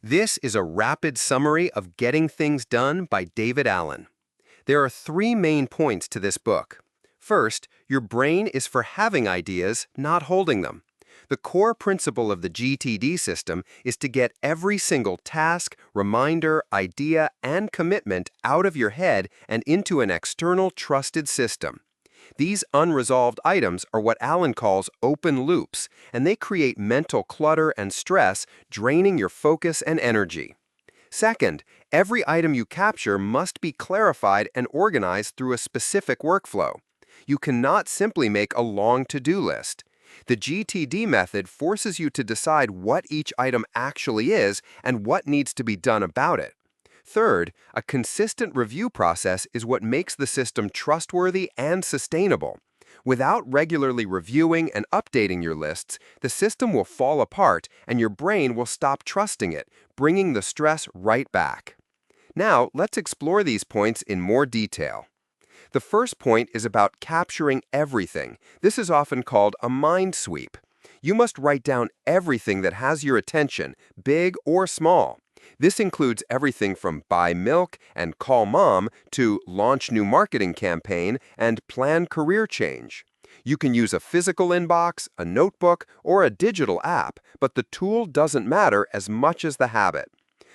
This is a rapid summary of Getting Things Done by David Allen. There are three main points to this book. First, your brain is for having ideas, not holding them. The core principle of the GTD system is to get every single task, reminder, idea, and commitment out of your head and into an external trusted system. These unresolved items are what Allen calls open loops, and they create mental clutter and stress, draining your focus and energy. Second, every item you capture must be clarified and organized through a specific workflow. You cannot simply make a long to-do list. The GTD method forces you to decide what each item actually is and what needs to be done about it. Third, a consistent review process is what makes the system trustworthy and sustainable. Without regularly reviewing and updating your lists, the system will fall apart and your brain will stop trusting it, bringing the stress right back. Now, let's explore these points in more detail. The first point is about capturing everything. This is often called a mind sweep. You must write down everything that has your attention, big or small. This includes everything from buy milk and call mom to launch new marketing campaign and plan career change. You can use a physical inbox, a notebook, or a digital app, but the tool doesn't matter as much as the habit.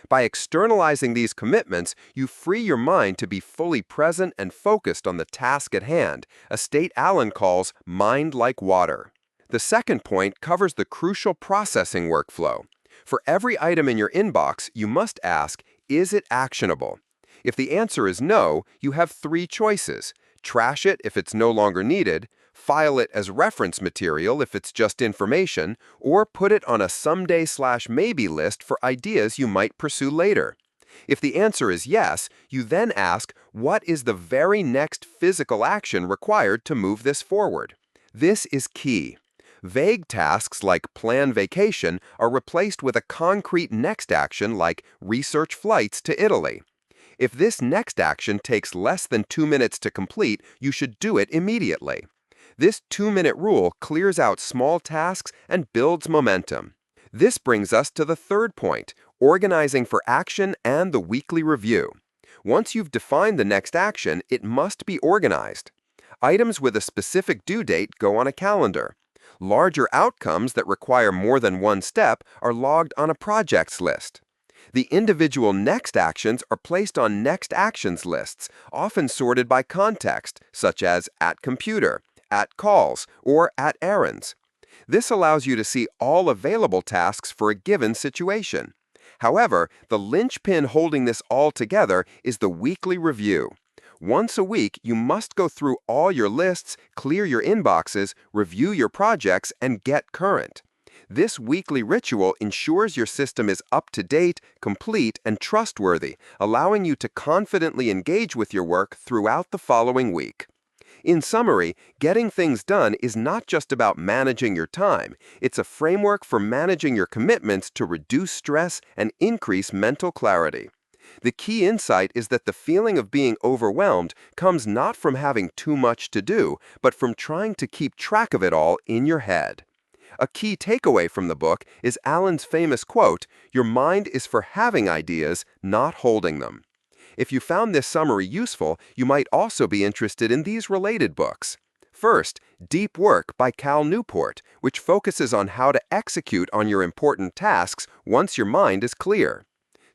By externalizing these commitments, you free your mind to be fully present and focused on the task at hand, a state Allen calls mind like water. The second point covers the crucial processing workflow. For every item in your inbox, you must ask, is it actionable? If the answer is no, you have three choices. Trash it if it's no longer needed, file it as reference material if it's just information, or put it on a someday/maybe list for ideas you might pursue later. If the answer is yes, you then ask, what is the very next physical action required to move this forward? This is key. Vague tasks like plan vacation are replaced with a concrete next action like research flights to Italy. If this next action takes less than 2 minutes to complete, you should do it immediately. This 2-minute rule clears out small tasks and builds momentum. This brings us to the third point, organizing for action and the weekly review. Once you've defined the next action, it must be organized. Items with a specific due date go on a calendar. Larger outcomes that require more than one step are logged on a projects list. The individual next actions are placed on next actions lists, often sorted by context, such as at computer, at calls, or at errands. This allows you to see all available tasks for a given situation. However, the linchpin holding this all together is the weekly review. Once a week, you must go through all your lists, clear your inboxes, review your projects, and get current. This weekly ritual ensures your system is up to date, complete, and trustworthy, allowing you to confidently engage with your work throughout the following week. In summary, getting things done is not just about managing your time. It's a framework for managing your commitments to reduce stress and increase mental clarity. The key insight is that the feeling of being overwhelmed comes not from having too much to do, but from trying to keep track of it all in your head. A key takeaway from the book is Allen's famous quote, "Your mind is for having ideas, not holding them." If you found this summary useful, you might also be interested in these related books. First, Deep Work by Cal Newport, which focuses on how to execute on your important tasks once your mind is clear.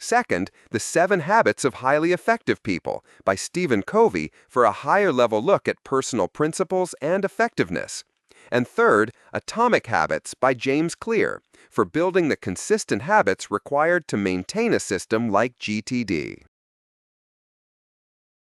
Second, The 7 Habits of Highly Effective People by Stephen Covey for a higher-level look at personal principles and effectiveness. And third, Atomic Habits by James Clear for building the consistent habits required to maintain a system like GTD.